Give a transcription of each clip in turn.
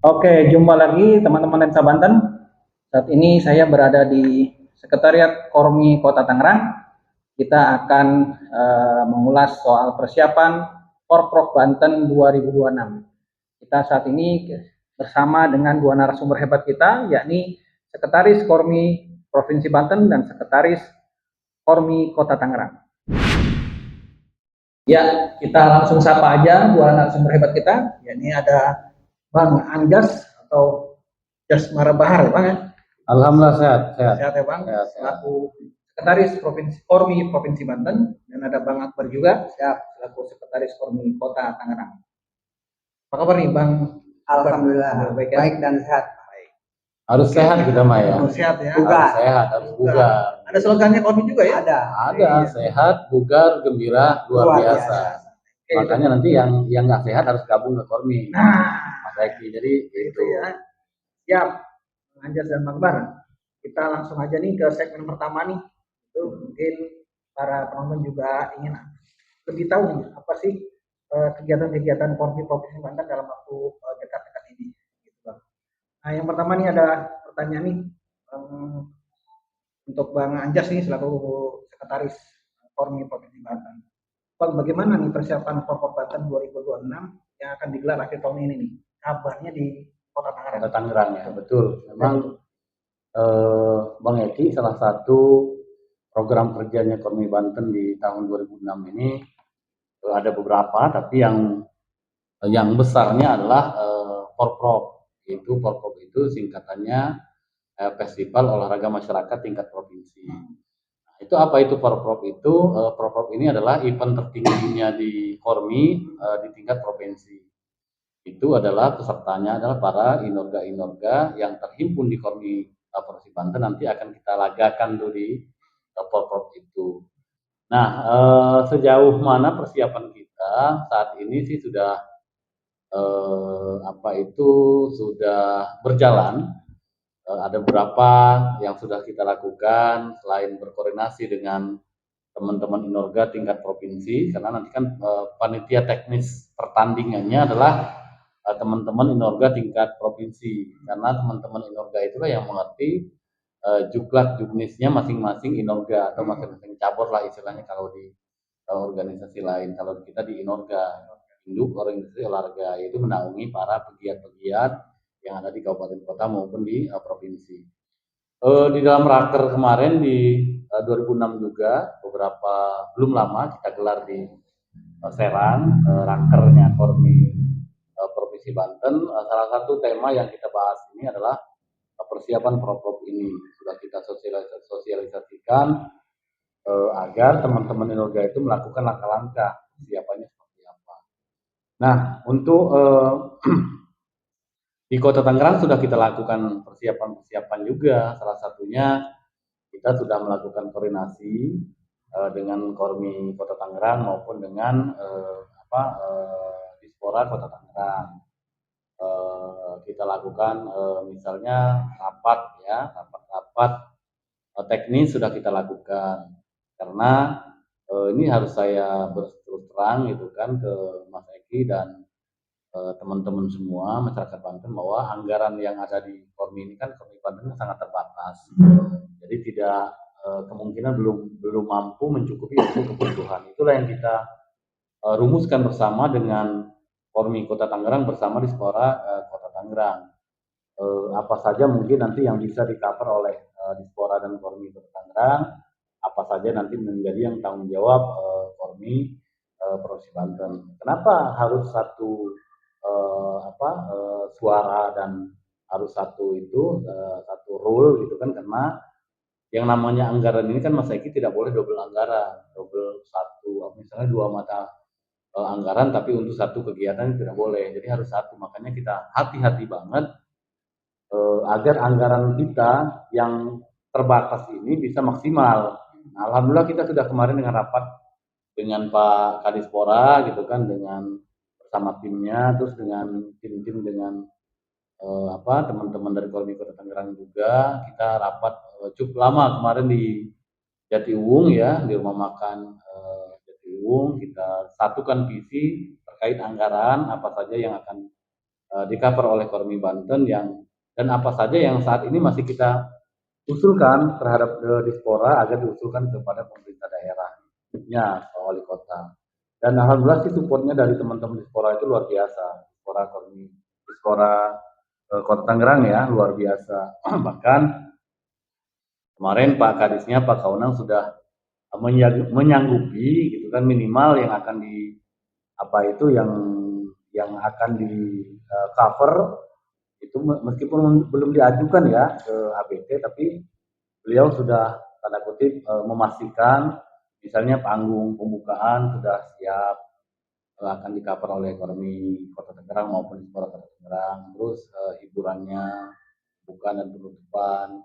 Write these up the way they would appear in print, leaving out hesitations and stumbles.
Oke, jumpa lagi teman-teman Lensa Banten. Saat ini saya berada di Sekretariat Kormi Kota Tangerang. Kita akan mengulas soal persiapan Porprov Banten 2026. Kita saat ini bersama dengan dua narasumber hebat kita, yakni Sekretaris Kormi Provinsi Banten dan Sekretaris Kormi Kota Tangerang. Ya, kita langsung sapa aja dua narasumber hebat kita, yakni ada Bang Anjas atau Jasmara Bahar, ya Bang ya? Alhamdulillah sehat, sehat. Sehat ya Bang, selaku Sekretaris Provinsi Kormi Provinsi Banten, dan ada Bang Akbar juga, selaku Sekretaris Kormi Kota Tangerang. Apa kabar nih Bang? Alhamdulillah, baik dan sehat. Baik. Harus sehat kita mah ya. Harus sehat ya. Harus sehat, harus bugar. Ada slogannya Kormi juga ya? Ada, sehat, bugar, gembira, luar biasa. Makanya nanti yang nggak sehat harus gabung ke Kormi. Mas Eki, jadi itu ya. Siap, Anjas dan Bang Akbar. Kita langsung aja nih ke segmen pertama nih. Itu mungkin para penonton juga ingin lebih tahu nih apa sih kegiatan-kegiatan Kormi Provinsi Banten dalam waktu dekat-dekat ini. Gitu, Bang. Nah, yang pertama nih ada pertanyaan nih untuk Bang Anjas nih selaku Sekretaris Kormi Provinsi Banten. Bang, bagaimana nih persiapan Porprov Banten 2026 yang akan digelar akhir tahun ini nih? Kabarnya di Kota Tangerang. Kota Tangerang ya, betul. Memang Bang Eki, salah satu program kerjanya Kormi Banten di tahun 2006 ini ada beberapa, tapi yang besarnya adalah Porprov. Yaitu Porprov itu singkatannya Festival Olahraga Masyarakat Tingkat Provinsi. Nah, itu apa itu Porprov itu? Porprov ini adalah event tertingginya di Kormi di tingkat provinsi. Itu adalah pesertanya adalah para inorga-inorga yang terhimpun di Kormi Provinsi Banten, nanti akan kita lagakan tuh di Porprov itu. Nah, sejauh mana persiapan kita saat ini sih sudah sudah berjalan. Ada beberapa yang sudah kita lakukan selain berkoordinasi dengan teman-teman inorga tingkat provinsi, karena nanti kan panitia teknis pertandingannya adalah teman-teman inorga tingkat provinsi, karena teman-teman inorga itulah yang mengerti juklat juknisnya masing-masing inorga atau masing-masing cabur lah istilahnya kalau di organisasi lain. Kalau kita di inorga, induk organisasi olahraga, itu menaungi para pegiat-pegiat yang ada di kabupaten kota maupun di provinsi. Di dalam raker kemarin di 2006 juga beberapa belum lama kita gelar di Serang, rakernya Kormi Provinsi Banten. Salah satu tema yang kita bahas ini adalah persiapan Porprov ini. Sudah kita sosialisasikan agar teman-teman inorga itu melakukan langkah-langkah persiapannya seperti apa. Nah, untuk di Kota Tangerang sudah kita lakukan persiapan juga. Salah satunya kita sudah melakukan koordinasi dengan Kormi Kota Tangerang maupun dengan Dispora Kota Tangerang. Kita lakukan misalnya rapat teknis sudah kita lakukan, karena ini harus saya berterus terang gitu kan ke Mas Eki dan teman-teman semua masyarakat Banten bahwa anggaran yang ada di Kormi ini kan Kormi Banten sangat terbatas, jadi tidak kemungkinan belum mampu mencukupi untuk kebutuhan. Itulah yang kita rumuskan bersama dengan Kormi Kota Tangerang bersama Dispora Kota Tangerang. Apa saja mungkin nanti yang bisa di-cover oleh Dispora dan Kormi Kota Tangerang, apa saja nanti menjadi yang tanggung jawab Kormi Provinsi Banten. Kenapa harus satu suara dan harus satu rule gitu kan, karena yang namanya anggaran ini kan Mas Eki tidak boleh double anggaran, double satu, misalnya dua mata anggaran tapi untuk satu kegiatan tidak boleh, jadi harus satu. Makanya kita hati-hati banget agar anggaran kita yang terbatas ini bisa maksimal. Nah, alhamdulillah kita sudah kemarin dengan rapat dengan Pak Kadispora gitu kan, dengan bersama timnya, terus dengan tim-tim dengan teman-teman dari Kormi Kota Tangerang juga. Kita rapat cukup lama kemarin di Jatiuwung ya, di rumah makan Jatiuwung. Kita satukan visi terkait anggaran apa saja yang akan di cover oleh Kormi Banten dan apa saja yang saat ini masih kita usulkan terhadap Dispora agar diusulkan kepada pemerintah daerahnya, wali kota. Dan alhamdulillah sih supportnya dari teman-teman Dispora itu luar biasa. Dispora Kota Tangerang ya luar biasa. Bahkan kemarin Pak Kadisnya Pak Kaunang sudah menyanggupi gitu kan minimal yang akan di apa itu yang akan di cover itu meskipun belum diajukan ya ke ABT, tapi beliau sudah tanda kutip memastikan misalnya panggung pembukaan sudah siap akan di cover oleh Kormi Kota Tangerang maupun di Kota Tangerang, terus hiburannya bukan dan penutupan,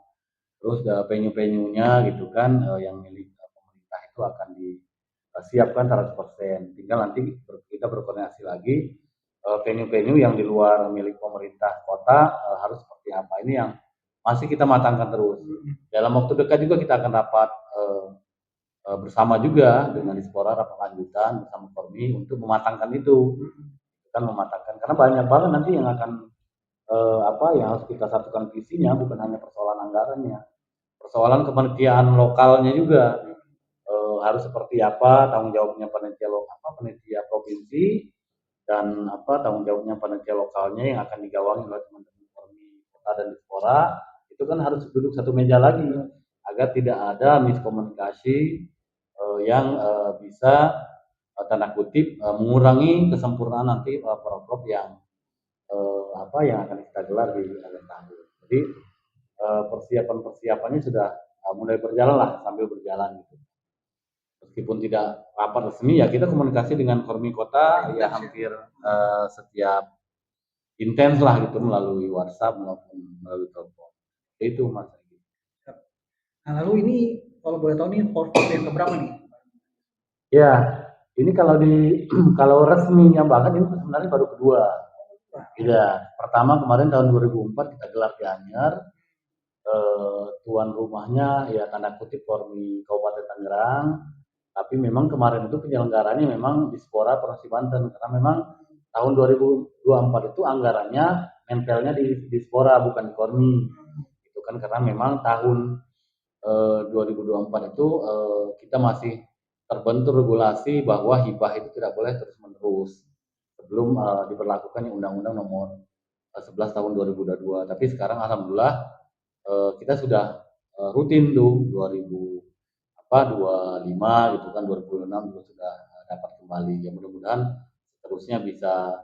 terus venue-venuenya gitu kan yang milik pemerintah itu akan disiapkan 100%. Tinggal nanti kita berkoordinasi lagi venue-venue yang di luar milik pemerintah kota harus seperti apa. Ini yang masih kita matangkan terus. Dalam waktu dekat juga kita akan rapat bersama juga dengan Dispora, rapat lanjutan bersama Kormi untuk mematangkan itu. Kan mematangkan karena banyak banget nanti yang akan yang harus kita satukan visinya, bukan hanya persoalan anggarannya, persoalan kepanitiaan lokalnya juga harus seperti apa tanggung jawabnya panitia provinsi dan tanggung jawabnya panitia lokalnya yang akan digawangi oleh teman-teman Kormi kota dan Dispora itu kan harus duduk satu meja lagi agar tidak ada miskomunikasi yang bisa tanda kutip mengurangi kesempurnaan nanti prop yang yang akan kita gelar di akhir tahun. Jadi persiapannya sudah mulai berjalan lah sambil berjalan gitu. Meskipun tidak rapat resmi ya kita komunikasi dengan Kormi Kota ya hampir setiap intens lah gitu melalui WhatsApp maupun melalui telepon. Itu Mas. Nah, lalu ini kalau boleh tahu nih portfolio yang keberapa nih? Ya, ini kalau resminya banget ini sebenarnya baru kedua. Iya, pertama kemarin tahun 2004 kita gelar di Anyar. Tuan rumahnya ya tanda kutip Kormi Kabupaten Tangerang. Tapi memang kemarin itu penyelenggaranya memang Dispora Provinsi Banten karena memang tahun 2024 itu anggarannya nempelnya di Dispora bukan di Kormi. Itu kan karena memang tahun 2024 itu kita masih terbentur regulasi bahwa hibah itu tidak boleh terus-menerus sebelum diberlakukan Undang-Undang Nomor 11 tahun 2022. Tapi sekarang alhamdulillah kita sudah rutin tuh 2025 gitu kan 2026 juga sudah dapat kembali. Ya mudah-mudahan seterusnya bisa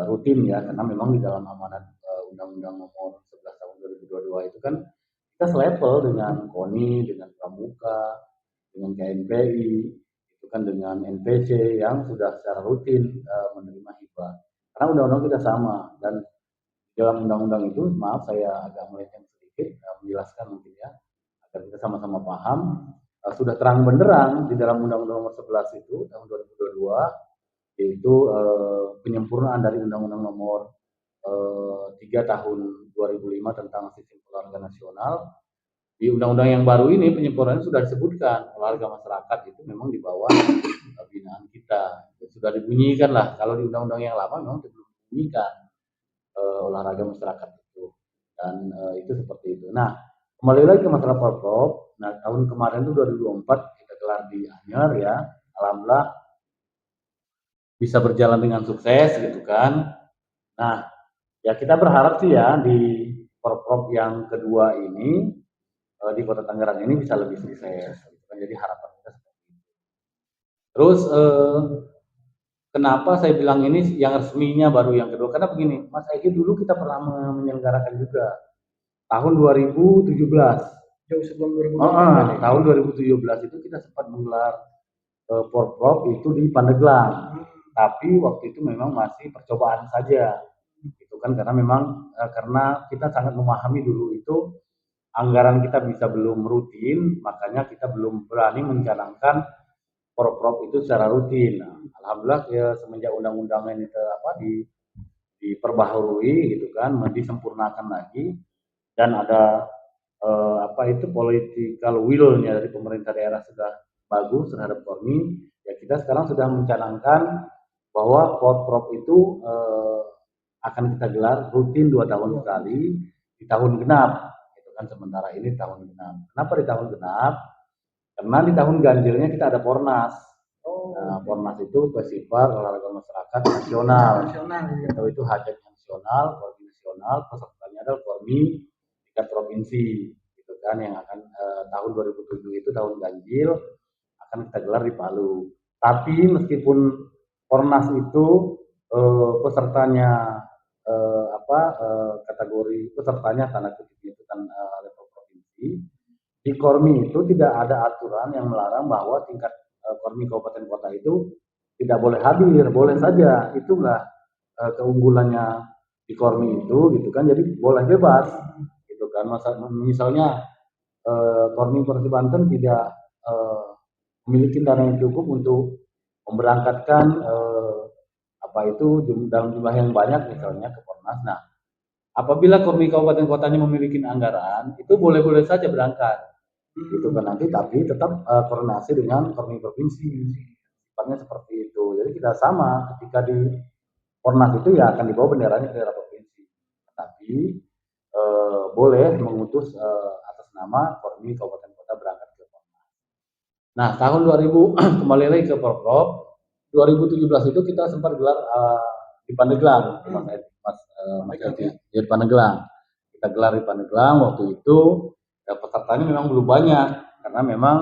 rutin ya karena memang di dalam amanat Undang-Undang Nomor 11 tahun 2022 itu kan kita selevel dengan KONI, dengan Pramuka, dengan KNPI, itu kan dengan NPC yang sudah secara rutin menerima hibah. Karena undang-undang kita sama dan dalam undang-undang itu, maaf saya agak melenceng sedikit menjelaskan mungkin ya agar kita sama-sama paham. Sudah terang benderang di dalam Undang-Undang Nomor 11 itu tahun 2022 yaitu penyempurnaan dari Undang-Undang Nomor 3 tahun 2005 tentang sistem keluarga nasional. Di undang-undang yang baru ini penyempurnaannya sudah disebutkan olahraga masyarakat itu memang di bawah binaan kita. Sudah dibunyikan lah. Kalau di undang-undang yang lama memang belum dibunyikan olahraga masyarakat itu. Dan itu seperti itu. Nah, kembali lagi ke masalah porprov. Nah, tahun kemarin itu 2024 kita gelar di Anyar ya. Alhamdulillah bisa berjalan dengan sukses gitu kan. Nah, ya kita berharap sih ya di porprov yang kedua ini di Kota Tangerang ini bisa lebih sukses. Jadi harapan kita seperti itu. Terus kenapa saya bilang ini yang resminya baru yang kedua? Karena begini, Mas Egi dulu kita pernah menyelenggarakan juga tahun 2017. Jauh sebelum 2018. Tahun 2017 itu kita sempat menggelar porprov itu di Pandeglang. Tapi waktu itu memang masih percobaan saja. Itu kan karena memang karena kita sangat memahami dulu itu anggaran kita bisa belum rutin, makanya kita belum berani mencanangkan porprov itu secara rutin. Nah, alhamdulillah ya semenjak undang-undang ini diperbaharui gitu kan, disempurnakan lagi dan ada political will-nya dari pemerintah daerah sudah bagus terhadap Kormi. Ya kita sekarang sudah mencanangkan bahwa porprov itu akan kita gelar rutin 2 tahun sekali di tahun genap, gitu kan. Sementara ini tahun genap. Kenapa di tahun genap? Karena di tahun ganjilnya kita ada Pornas. Nah, Pornas itu Festival Olahraga Masyarakat Nasional. Itu hajat nasional, Kormi nasional, pesertanya adalah Kormi tingkat provinsi, gitu kan, yang akan tahun 2007 itu tahun ganjil akan kita gelar di Palu. Tapi meskipun Pornas itu pesertanya kategori pesertanya tanda kutip itu kan level provinsi, di Kormi itu tidak ada aturan yang melarang bahwa tingkat Kormi kabupaten kota itu tidak boleh hadir, boleh saja. Itulah keunggulannya di Kormi itu, gitu kan. Jadi boleh bebas, gitu kan. Misalnya Kormi Provinsi Banten tidak memiliki dana yang cukup untuk memberangkatkan dalam jumlah yang banyak misalnya ke Pornas. Nah, apabila Kormi kabupaten kotanya memiliki anggaran, itu boleh-boleh saja berangkat, gitu kan. Nanti tapi tetap koordinasi dengan Kormi provinsi, sifatnya seperti itu. Jadi kita sama ketika di Pornas itu ya akan dibawa benderanya ke daerah provinsi, tapi boleh mengutus atas nama Kormi kabupaten kota berangkat ke Pornas. Nah, tahun 2000 kembali lagi ke Porprov. 2017 itu kita sempat gelar di Pandeglang, Mas Elvi, di Pandeglang. Kita gelar di Pandeglang waktu itu, ya, pesertanya memang belum banyak karena memang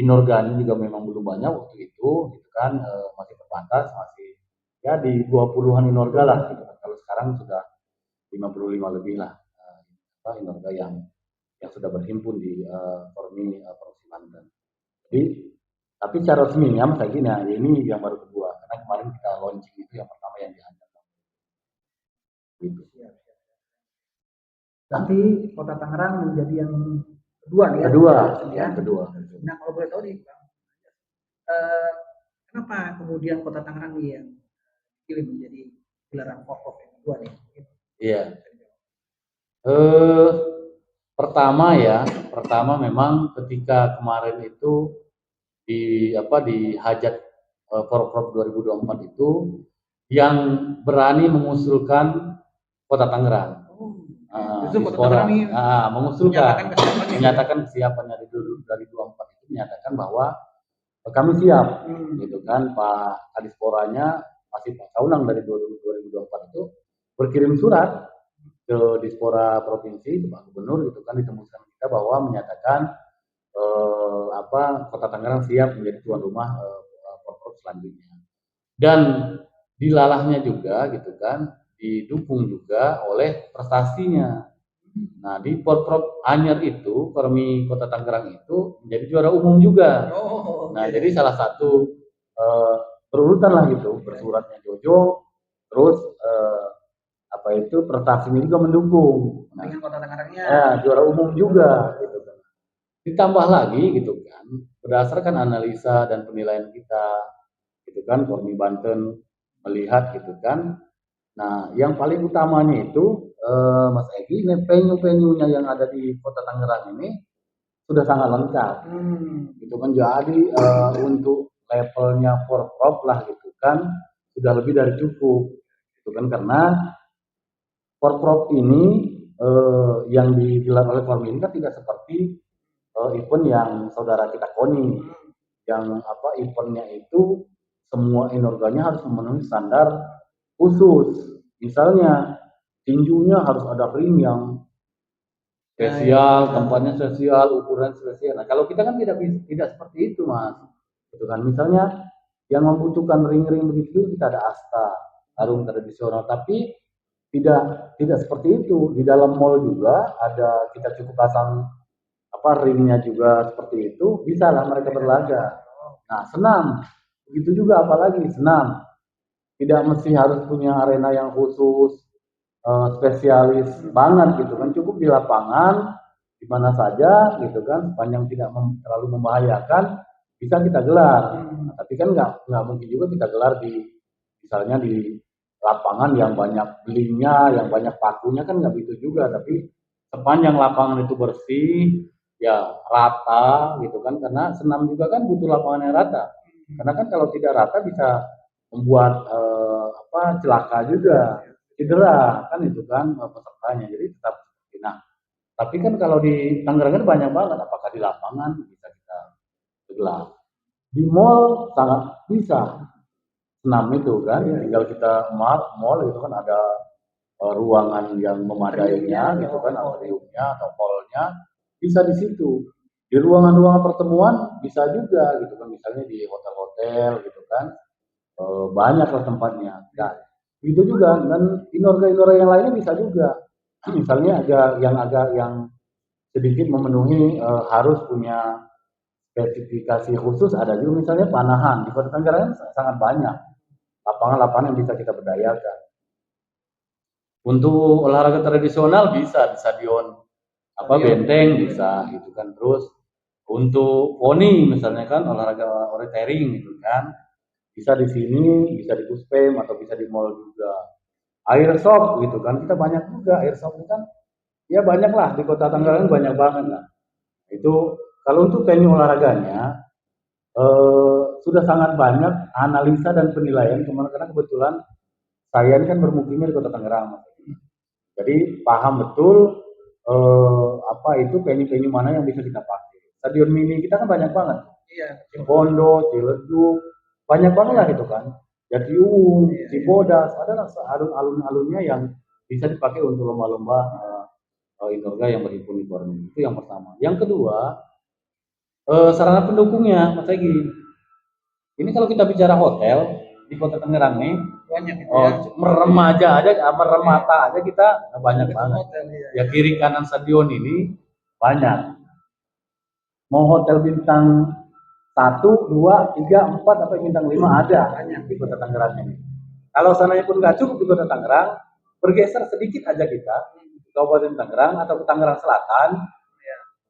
inorganya juga memang belum banyak waktu itu, gitu kan, masih terbatas, masih ya di 20-an inorga lah, gitu kan. Kalau sekarang sudah 55 lebih lah inorga yang sudah berhimpun di Kormi Provinsi Banten. Jadi tapi secara resminya Mas Agi, nah ini yang baru kedua, karena kemarin kita launching itu yang pertama yang diangkat. Gitu. Nanti Kota Tangerang menjadi yang kedua nih ya? Yang kedua. Nah, kalau boleh tahu nih Bang, kenapa kemudian Kota Tangerang yang pilih menjadi gelaran Porprov yang kedua nih? Iya. Pertama memang ketika kemarin itu di hajat Porprov 2024 itu yang berani mengusulkan Kota Tangerang. Dispora, menyatakan kesiapannya dari 24 itu, menyatakan bahwa kami siap, gitu kan. Pak Kadisporanya masih Pak Kaunang dari 2024 itu berkirim surat ke Dispora Provinsi, ke Pak Gubernur, gitu kan, ditembuskan kita bahwa menyatakan Kota Tangerang siap menjadi tuan rumah Porprov selanjutnya. Dan dilalahnya juga, gitu kan, didukung juga oleh prestasinya. Nah, di Porprov Anyar itu, Kormi Kota Tangerang itu menjadi juara umum juga. Nah, jadi salah satu berurutan lah gitu, bersuratnya Jojo, terus prestasinya juga mendukung. Nah, dengan Kota Tangerangnya juara umum juga, gitu kan. Ditambah lagi, gitu kan, berdasarkan analisa dan penilaian kita, gitu kan, Kormi Banten melihat, gitu kan. Nah, yang paling utamanya itu Mas Egi, venue-nya yang ada di Kota Tangerang ini sudah sangat lengkap, gitu kan. Jadi untuk levelnya Porprov lah, gitu kan, sudah lebih dari cukup, gitu kan, karena Porprov ini yang digelar oleh Kormi ini kan tidak seperti event yang saudara kita KONI, yang eventnya itu semua inorganya harus memenuhi standar khusus. Misalnya tinjunya harus ada ring yang spesial, tempatnya spesial, ukuran spesial. Nah, kalau kita kan tidak seperti itu, Mas. Itu kan, misalnya yang membutuhkan ring-ring begitu, kita ada asta, sarung tradisional, tapi tidak seperti itu. Di dalam mall juga ada, kita cukup pasang ringnya juga seperti itu, bisa lah mereka berlaga. Nah, senam begitu juga, apalagi senam tidak mesti harus punya arena yang khusus spesialis banget, gitu kan. Cukup di lapangan di mana saja, gitu kan, sepanjang tidak terlalu membahayakan, bisa kita gelar. Nah, tapi kan nggak mungkin juga kita gelar di misalnya di lapangan yang banyak belingnya, yang banyak pakunya, kan nggak begitu juga. Tapi sepanjang lapangan itu bersih, ya rata, gitu kan, karena senam juga kan butuh lapangan yang rata. Karena kan kalau tidak rata bisa membuat celaka juga, cedera kan itu kan pesertanya. Jadi tetap. Nah, tapi kan kalau di Tangerang kan banyak banget, apakah di lapangan bisa kita gelar. Di mall sangat bisa, senam itu kan, tinggal kita mall itu kan ada ruangan yang memadainya gitu kan, atriumnya atau hallnya bisa di situ. Di ruangan-ruangan pertemuan bisa juga gitu kan, misalnya di hotel-hotel gitu kan, banyak lah tempatnya. Nah, itu juga dan indoor-indoor yang lainnya bisa juga. Misalnya agak yang sedikit memenuhi harus punya spesifikasi khusus ada juga misalnya panahan di Kota Tangerang sangat banyak lapangan-lapangan yang bisa kita berdayakan. Untuk olahraga tradisional bisa di stadion Benteng bisa gitu kan. Terus untuk poni misalnya kan olahraga orientering gitu kan bisa di sini, bisa di Puspem atau bisa di mall juga. Airsoft gitu kan kita banyak juga airsoft itu kan ya banyak lah di Kota Tangerang banyak banget lah. Itu kalau untuk venue olahraganya sudah sangat banyak analisa dan penilaian kemarin karena kebetulan saya ini kan bermukimnya di Kota Tangerang. Jadi paham betul apa itu venue-venue mana yang bisa kita pakai. Stadion mini kita kan banyak banget. Iya. Cipondo, Ciledug, banyak banget lah itu kan. Jatiuwung, Cibodas, ada alun-alunnya yang bisa dipakai untuk lomba-lomba Inorga yang berhimpun di Kormi. Itu yang pertama. Yang kedua, sarana pendukungnya, Mas Egi. Ini kalau kita bicara hotel di Kota Tangerang nih, Banyak itu ya. merem mata aja kita banyak banget. Hotel, iya. Ya kiri kanan stadion ini banyak. Mau hotel bintang 1, 2, 3, 4 sampai bintang 5 ada banyak di Kota Tangerang ini. Kalau sananya pun nggak cukup di Kota Tangerang, bergeser sedikit aja kita ke Kabupaten Tangerang atau ke Tangerang Selatan,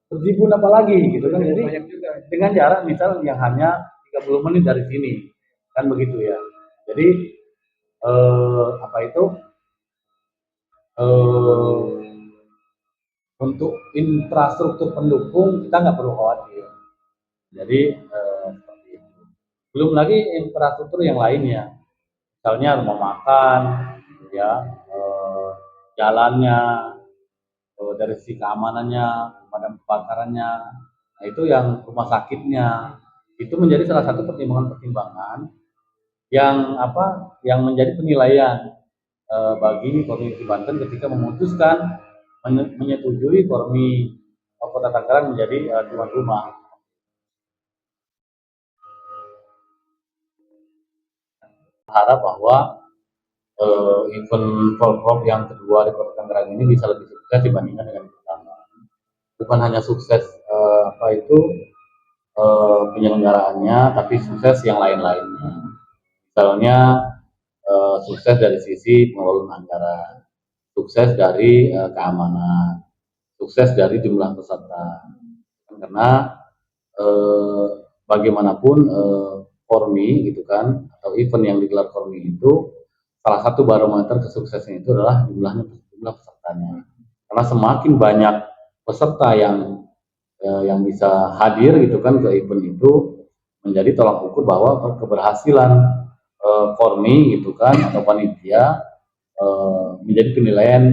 berjibun apa lagi gitu kan. Jadi dengan jarak misal yang hanya 30 menit dari sini kan begitu ya. Jadi apa itu untuk infrastruktur pendukung kita nggak perlu khawatir. Jadi seperti itu. Belum lagi infrastruktur yang lainnya, misalnya rumah makan, ya jalannya, dari sisi keamanannya, pemadam kebakarannya, nah itu yang rumah sakitnya, itu menjadi salah satu pertimbangan-pertimbangan yang yang menjadi penilaian bagi Kormi Banten ketika memutuskan menyetujui Kormi Kota Tangerang menjadi tuan rumah. Harap bahwa event Volprov yang kedua di Kota Tangerang ini bisa lebih sukses dibandingkan dengan yang pertama. Bukan hanya sukses penyelenggaraannya, tapi sukses yang lain-lainnya. Misalnya sukses dari sisi pengelolaan anggaran, sukses dari keamanan, sukses dari jumlah peserta. Karena bagaimanapun Kormi gitu kan atau event yang digelar Kormi itu salah satu barometer kesuksesan itu adalah jumlah pesertanya. Karena semakin banyak peserta yang bisa hadir gitu kan ke event itu menjadi tolak ukur bahwa keberhasilan Kormi gitu kan atau panitia menjadi penilaian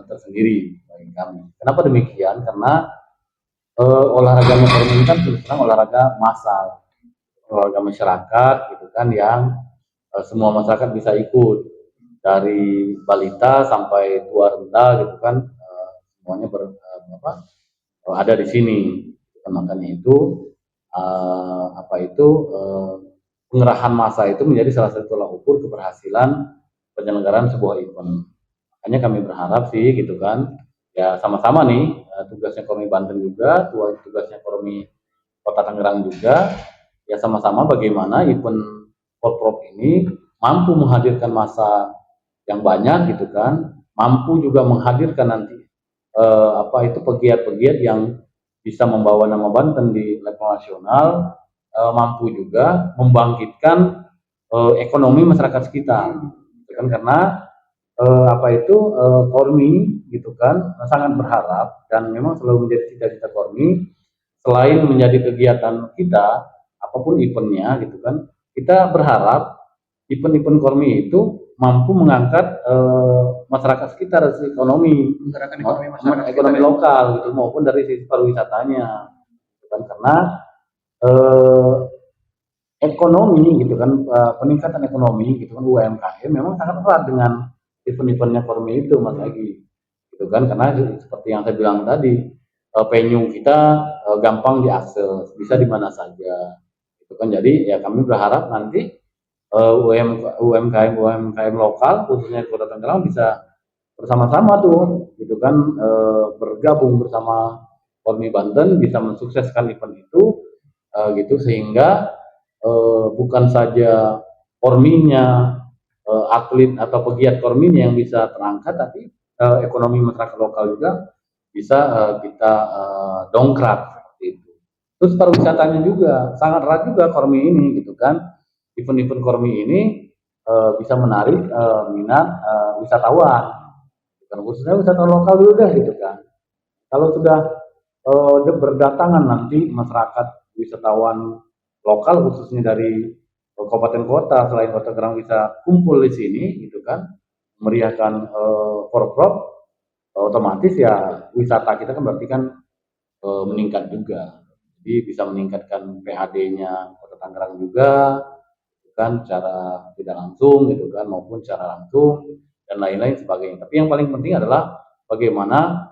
tersendiri bagi kami. Kenapa demikian? Karena olahraganya Kormi ini kan terus terang olahraga massal, olahraga masyarakat gitu kan yang semua masyarakat bisa ikut dari balita sampai tua renta gitu kan semuanya ada di sini. Makanya itu pengerahan massa itu menjadi salah satu tolak ukur keberhasilan penyelenggaraan sebuah event. Makanya kami berharap sih gitu kan ya sama-sama nih tugasnya Kormi Banten juga, tugasnya Kormi Kota Tangerang juga ya sama-sama bagaimana event Volprov ini mampu menghadirkan massa yang banyak gitu kan, mampu juga menghadirkan nanti pegiat-pegiat yang bisa membawa nama Banten di level nasional, mampu juga membangkitkan ekonomi masyarakat sekitar, gitu kan? Karena Kormi gitu kan sangat berharap dan memang selalu menjadi cita-cita Kormi selain menjadi kegiatan kita apapun eventnya gitu kan, kita berharap event-event Kormi itu mampu mengangkat masyarakat sekitar, ekonomi, menggerakkan ekonomi masyarakat ekonomi sekitar, ya. lokal gitu, maupun dari sisi pariwisatanya, kan karena eh, ekonomi gitu kan, peningkatan ekonomi gitu kan, UMKM memang sangat erat dengan event-eventnya Kormi itu, Mas Agi, gitu kan, karena seperti yang saya bilang tadi, venue kita gampang diakses, bisa di mana saja, gitu kan. Jadi ya kami berharap nanti UMKM lokal khususnya di Kota Tangerang bisa bersama-sama tuh, gitu kan, bergabung bersama Kormi Banten bisa mensukseskan event itu, gitu, sehingga bukan saja Korminya, atlet atau pegiat Korminya yang bisa terangkat, tapi ekonomi masyarakat lokal juga bisa kita dongkrak seperti itu. Terus pariwisatanya juga sangat erat juga Kormi ini, gitu kan. Event-event Kormi ini bisa menarik minat wisatawan, bukan khususnya wisatawan lokal dulu deh, gitu kan. Kalau sudah berdatangan nanti masyarakat wisatawan lokal khususnya dari kabupaten kota selain Kota Tangerang bisa kumpul di sini, gitu kan, meriahkan forprov, otomatis ya wisata kita kan berarti kan meningkat juga. Jadi bisa meningkatkan PAD-nya Kota Tangerang juga, gitu kan, secara tidak langsung, gitu kan, maupun secara langsung dan lain-lain sebagainya. Tapi yang paling penting adalah bagaimana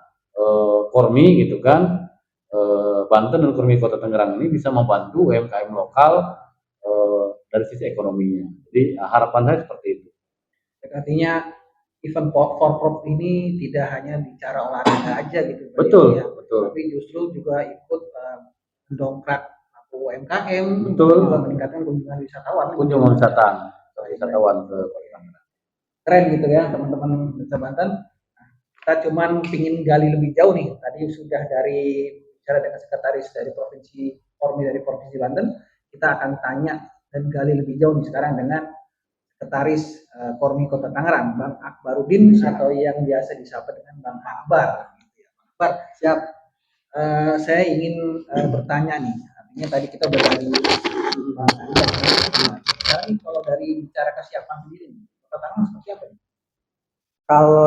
Kormi, gitu kan, Banten dan Kormi Kota Tangerang ini bisa membantu UMKM lokal dari sisi ekonominya. Jadi harapan saya seperti itu. Artinya event forprov ini tidak hanya bicara olahraga aja gitu, Betul, ya, betul. tapi justru juga ikut mendongkrak UMKM, Betul. juga meningkatkan kunjungan wisatawan. Kunjungan wisatawan ke Kota Tangerang. Keren gitu ya teman-teman Desa Banten. Kita cuman pingin gali lebih jauh nih. Tadi sudah dari bicara dengan sekretaris dari provinsi Kormi dari provinsi Banten, kita akan tanya dan gali lebih jauh nih sekarang dengan sekretaris Kormi Kota Tangerang, Bang Akbarudin, atau yang biasa disapa dengan Bang Akbar. Bang Akbar, siap. Saya ingin bertanya nih. Artinya tadi kita udah dari Bang Akbar. Sekarang kalau dari bicara kesiapan sendiri, Kota Tangerang seperti apa nih? Kalau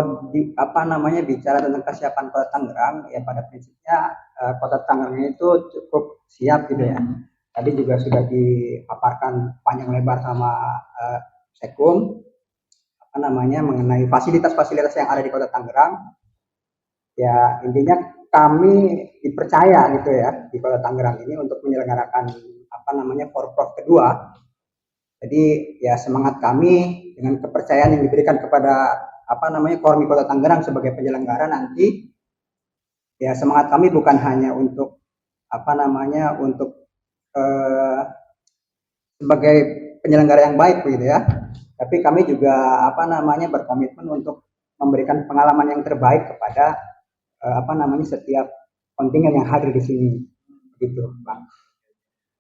bicara tentang kesiapan Kota Tangerang, ya pada prinsipnya Kota Tangerang itu cukup siap gitu ya. Tadi juga sudah dipaparkan panjang lebar sama Sekum mengenai fasilitas-fasilitas yang ada di Kota Tangerang. Ya intinya kami dipercaya gitu ya di Kota Tangerang ini untuk menyelenggarakan forprov kedua. Jadi ya semangat kami dengan kepercayaan yang diberikan kepada Kormi Kota Tangerang sebagai penyelenggara nanti, ya semangat kami bukan hanya untuk sebagai penyelenggara yang baik begitu ya, tapi kami juga berkomitmen untuk memberikan pengalaman yang terbaik kepada setiap kontingen yang hadir di sini, gitu, Bang.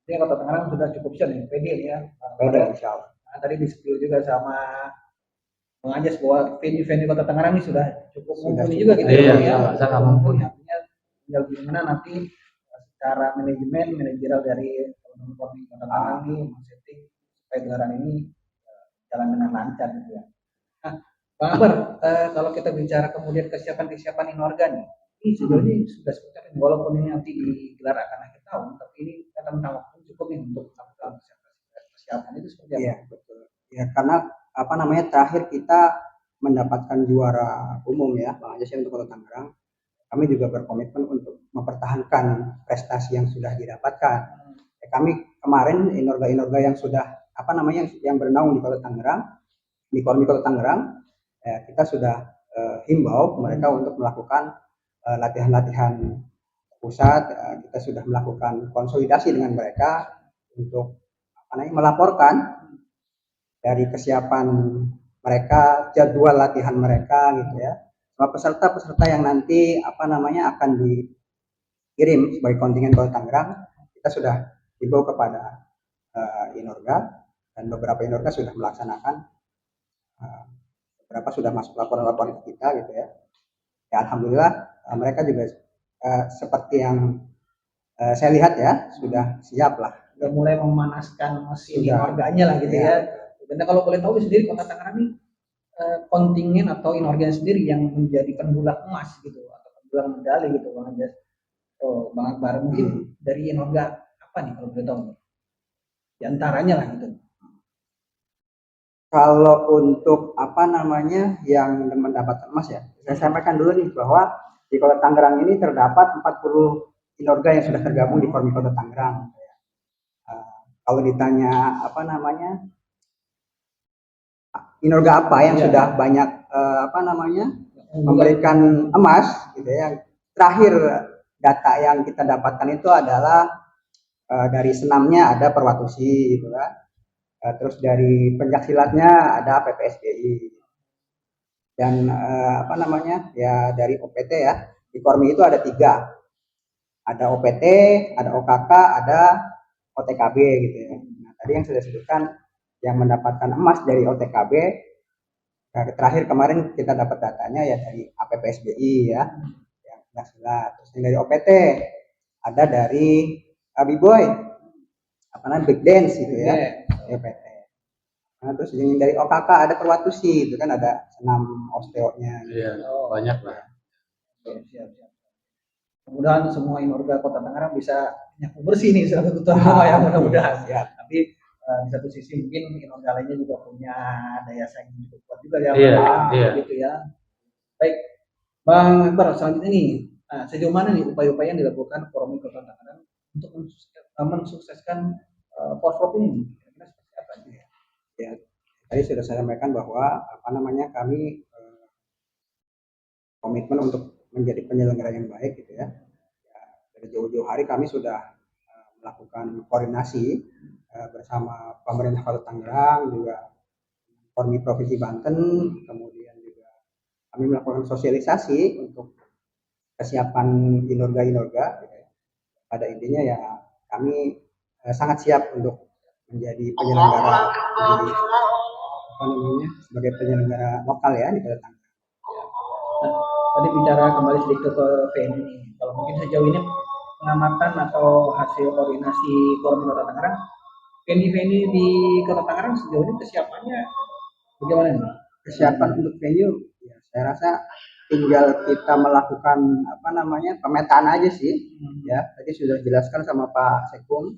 Ini Kota Tangerang sudah cukup siap nih, pede ya. Pede, insya Allah. Nah, tadi di-spill juga sama Bang Anjas bahwa venue-venue Kota Tangerang ini sudah cukup mumpuni juga gitu ya. Sangat mumpuni. Artinya tinggal gimana nanti secara manajerial dari teman-teman Kota Tangerang ini men-setting supaya gelaran ini jalan dengan lancar gitu ya. Nah, Bang Akbar, kalau kita bicara kemudian kesiapan inorgan nih, ini sejauh ini sudah seperti walaupun ini nanti digelar akan akhir tahun, tapi ini akan waktu cukup nih untuk melakukan persiapan itu seperti apa? Iya, betul. Ya karena terakhir kita mendapatkan juara umum ya, Bang Anjas untuk Kota Tangerang. Kami juga berkomitmen untuk mempertahankan prestasi yang sudah didapatkan. Ya, kami kemarin inorga yang sudah yang bernaung di Kota Tangerang, di Kormi Kota Tangerang, ya, kita sudah himbau mereka untuk melakukan latihan-latihan pusat. Kita sudah melakukan konsolidasi dengan mereka untuk melaporkan dari kesiapan mereka, jadwal latihan mereka gitu ya. Semua peserta-peserta yang nanti akan dikirim sebagai kontingen Kota Tangerang, kita sudah himbau kepada inorga, dan beberapa inorga sudah melaksanakan, beberapa sudah masuk laporan-laporan ke kita gitu ya. Ya alhamdulillah mereka juga seperti yang saya lihat ya sudah siap lah. Sudah mulai memanaskan mesin inorganya lah gitu ya. Karena kalau boleh tahu sendiri Kota Tangerang ini kontingen atau inorgan sendiri yang menjadi pendulang emas gitu atau pendulang medali gitu Bang Anjas. Oh, Bang Akbar mungkin dari inorga apa nih kalau boleh tahu? Di antaranya lah gitu. Kalau untuk apa namanya yang mendapat emas ya, saya sampaikan dulu nih bahwa di Kota Tangerang ini terdapat 40 inorga yang sudah tergabung di Kormi Kota Tangerang. Kalau ditanya apa namanya inorga apa yang sudah banyak apa namanya memberikan emas gitu ya. Terakhir data yang kita dapatkan itu adalah dari senamnya ada Perwatusi gitu kan. Terus dari pencaksilatnya ada PPSBI dan apa namanya ya dari OPT ya di Kormi itu ada 3, ada OPT, ada OKK, ada OTKB gitu ya. Nah, tadi yang sudah disebutkan yang mendapatkan emas dari OTKB terakhir kemarin kita dapat datanya ya dari APPSBI ya yang pencaksilat. Terus yang dari OPT ada dari B-Boy apa namanya Big Dance gitu ya OPT. Nah, terus yang dari OKK ada Perwatusi itu kan ada senam osteonya. Iya, banyak lah. Siap. Mudah-mudahan semua inorga Kota Tangerang bisa nyapu bersih nih salah satu semua ya mudah-mudahan. Ya. Tapi di satu sisi mungkin inorga lainnya juga punya daya saing yang cukup kuat juga ya. Iya. Gitu ya. Baik, Bang Akbar selanjutnya nih, sejauh mana nih upaya-upaya yang dilakukan Kormi Kota Tangerang untuk mensukseskan Porprov ini? Kira-kira seperti apa ya? Ya, tadi sudah saya sampaikan bahwa apa namanya kami komitmen untuk menjadi penyelenggara yang baik gitu ya. Dari jauh-jauh hari kami sudah melakukan koordinasi bersama pemerintah Kota Tangerang juga Kormi Provinsi Banten, kemudian juga kami melakukan sosialisasi untuk kesiapan inorga-inorga. Gitu ya. Pada intinya ya kami sangat siap untuk menjadi penyelenggara di apa namanya sebagai penyelenggara lokal ya di Kota Tangerang. Nah, tadi bicara kembali sedikit ke VNI nih. Kalau mungkin sejauh ini pengamatan atau hasil koordinasi Kormi Kota Tangerang, VNI di Kota Tangerang sejauh ini kesiapannya bagaimana nih? Kesiapan untuk venue ya saya rasa tinggal kita melakukan apa namanya pemetaan aja sih ya tadi sudah dijelaskan sama Pak Sekum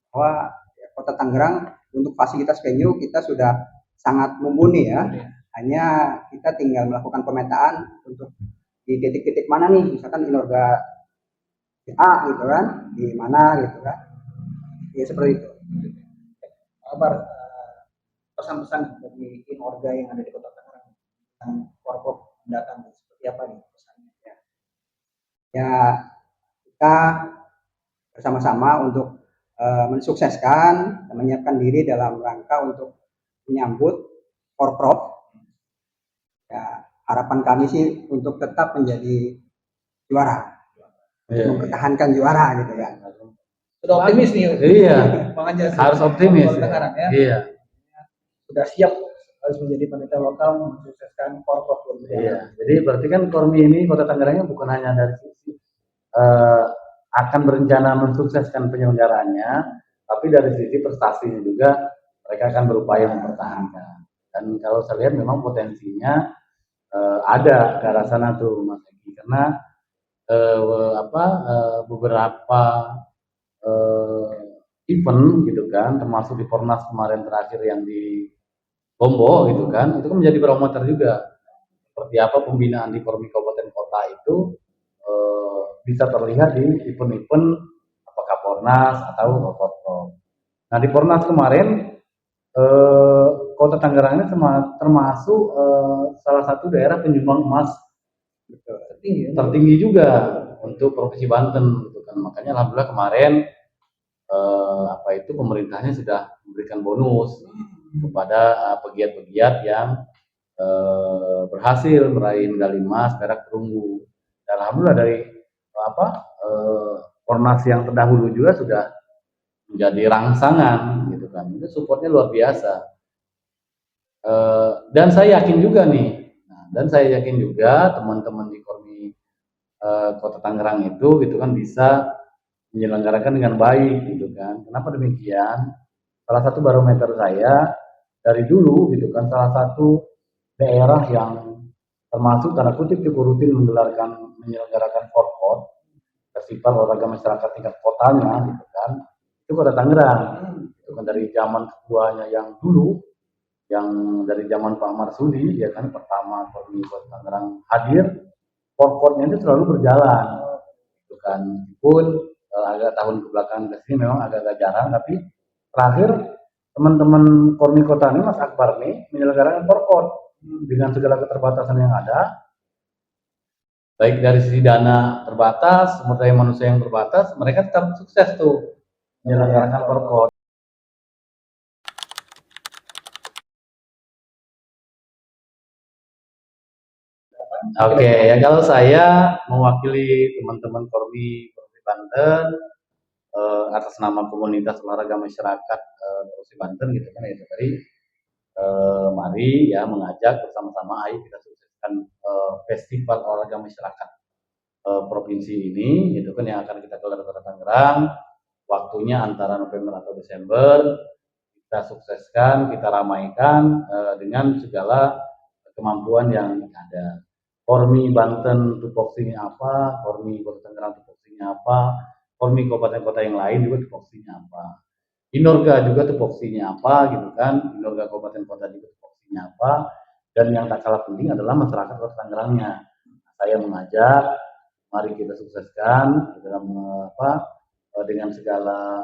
bahwa ya, Kota Tangerang untuk fasilitas venue kita sudah sangat mumpuni ya hanya kita tinggal melakukan pemetaan untuk di titik-titik mana nih misalkan inorga A gitu kan di mana gitu kan ya seperti itu. Kabar pesan-pesan dari inorga yang ada di Kota Tangerang tentang Porprov mendatang seperti apa nih pesannya? Ya kita bersama-sama untuk mensukseskan dan menyiapkan diri dalam rangka untuk menyambut Porprov. Ya, harapan kami sih untuk tetap menjadi juara, mempertahankan juara gitu kan. Sudah optimis nih. Iya. Bang Anjas, harus optimis. Tangerang, ya. Iya. Sudah siap harus menjadi panitia lokal mensukseskan Porprov. Iya. Jadi berarti kan Kormi ini Kota Tangerangnya bukan hanya dari sisi akan berencana mensukseskan penyelenggaraannya, tapi dari sisi prestasinya juga mereka akan berupaya mempertahankan. Dan kalau saya lihat memang potensinya ada ke arah sana tuh Mas Egi, karena beberapa event gitu kan, termasuk di Pornas kemarin terakhir yang di Lombok gitu kan, itu kan menjadi barometer juga seperti apa pembinaan di Kormi Kabupaten Kota itu bisa terlihat di event-event apakah Pornas atau Porprov. Nah di Pornas kemarin Kota Tangerang ini termasuk salah satu daerah penyumbang emas tertinggi juga untuk Provinsi Banten gitu kan. Makanya alhamdulillah kemarin pemerintahnya sudah memberikan bonus kepada pegiat-pegiat yang berhasil meraih medali emas, perak, perunggu. Dan alhamdulillah dari Pornas yang terdahulu juga sudah menjadi rangsangan gitu kan. Itu supportnya luar biasa. Dan saya yakin juga nih, teman-teman di Kormi Kota Tangerang itu gitu kan bisa menyelenggarakan dengan baik gitu kan. Kenapa demikian? Salah satu barometer saya dari dulu gitu kan, salah satu daerah yang termasuk tanda kutip cukup rutin menyelenggarakan forkot, festival olahraga masyarakat tingkat kotanya gitu kan, itu Kota Tangerang. Itu kan dari zaman keduanya yang dulu, yang dari zaman Pak Marsudi ya kan, pertama Kormi Kota Tangerang hadir, forkotnya itu selalu berjalan gitu kan. Pun agak tahun kebelakang ke sini memang agak-agak jarang, tapi terakhir teman-teman Kormi Kota ini, Mas Akbar nih, menyelenggarakan forkot dengan segala keterbatasan yang ada, baik dari sisi dana terbatas, sumber daya manusia yang terbatas, mereka tetap sukses tuh menyelenggarakan forkot. Oke, ya kalau saya mewakili teman-teman Kormi Banten atas nama komunitas olahraga masyarakat Kormi Banten gitu kan, itu tadi mari ya mengajak bersama-sama, ayo kita sukseskan festival olahraga masyarakat provinsi ini gitu kan, yang akan kita gelar di Kota Tangerang. Waktunya antara November atau Desember, kita sukseskan, kita ramaikan dengan segala kemampuan yang ada. Kormi Banten tupoksinya apa, Kormi Kota Tangerang tupoksinya apa, Kormi kabupaten kota yang lain juga tupoksinya apa, Inorga juga tupoksinya apa gitu kan, Inorga kabupaten kota juga tupoksinya apa, dan yang tak kalah penting adalah masyarakat Kota Tangerangnya. Saya mengajak, mari kita sukseskan dalam dengan segala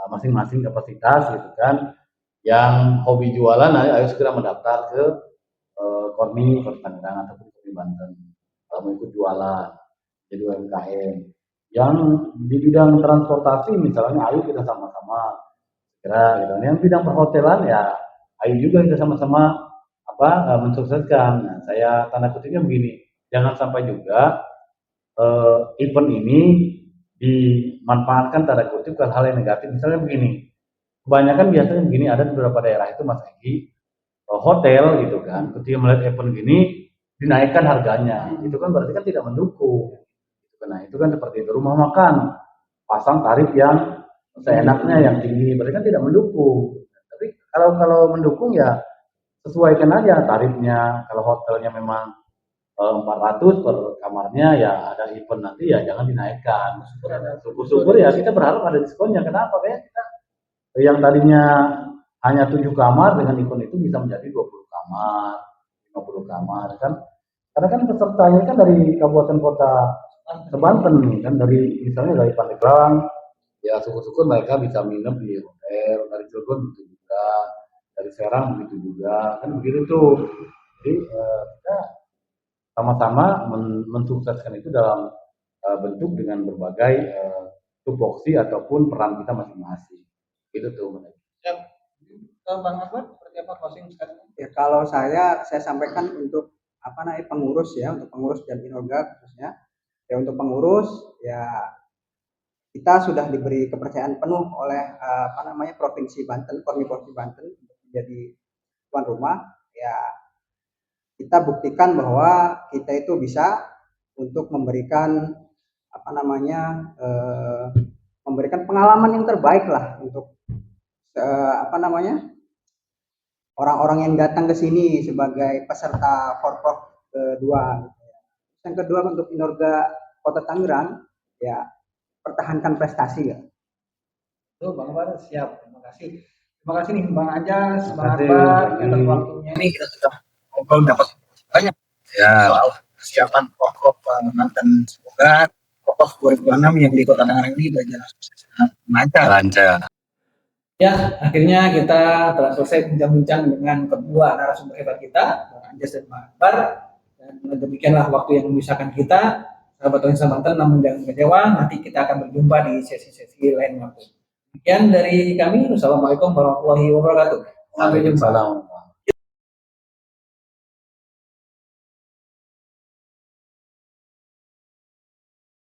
masing-masing kapasitas gitu kan. Yang hobi jualan, ayo segera mendaftar ke Kormi Kota Tangerang ataupun Kormi Banten. Kalau mau ikut jualan, jadi UMKM. Yang di bidang transportasi misalnya, ayo kita sama-sama segera gitu. Yang bidang perhotelan ya, ayo juga kita sama-sama mensukseskan. Nah, saya tanda kutipnya begini, jangan sampai juga event ini dimanfaatkan tanda kutip ke hal yang negatif. Misalnya begini, kebanyakan biasanya begini, ada di beberapa daerah itu Mas Egi, hotel gitu kan, ketika melihat event gini dinaikkan harganya, itu kan berarti kan tidak mendukung. Nah itu kan seperti itu, rumah makan pasang tarif yang seenaknya yang tinggi, berarti kan tidak mendukung. Tapi kalau mendukung ya sesuaikan aja tarifnya. Kalau hotelnya memang 400 per kamarnya, ya ada event nanti ya jangan dinaikkan. Syukur-syukur ya kita berharap ada diskonnya. Kenapa? Kayak kita yang tadinya hanya 7 kamar dengan event itu bisa menjadi 20 kamar, 50 kamar kan. Karena kan pesertanya kan dari kabupaten kota Banten nih kan, dari misalnya dari Pandeglang, ya syukur-syukur mereka bisa minum di hotel, dari Cilegon begitu juga, dari Serang begitu juga, kan begitu tuh. Jadi kita sama-sama mensukseskan itu dalam bentuk dengan berbagai tupoksi ataupun peran kita masing-masing. Gitu tuh. Bang Akbar, seperti apa closing sekarang? Ya kalau saya sampaikan untuk pengurus ya, untuk pengurus dan Inorga khususnya. Ya untuk pengurus ya kita sudah diberi kepercayaan penuh oleh Provinsi Banten, Kormi Provinsi Banten untuk menjadi tuan rumah. Ya kita buktikan bahwa kita itu bisa untuk memberikan memberikan pengalaman yang terbaik lah untuk orang-orang yang datang ke sini sebagai peserta Forprov kedua. Yang kedua untuk Inorga Kota Tangerang ya pertahankan prestasi ya. Tuh Bang Akbar siap, terima kasih. Terima kasih nih Bang Anjas, Bang Akbar atas waktunya. Ini kita sudah ngobrol dapat banyak ya soal persiapan Forprov Banten. Semoga Forprov 2006 yang di Kota Tangerang ini berjalan lancar. Ya, akhirnya kita telah selesai bincang-bincang dengan kedua narasumber hebat kita, Bang Anjas dan Bang Akbar. Dan demikianlah waktu yang memisahkan kita, sahabat Indonesia Banten, namun jangan kecewa, nanti kita akan berjumpa di sesi-sesi lain waktu. Demikian dari kami, wassalamualaikum warahmatullahi wabarakatuh. Sampai jumpa.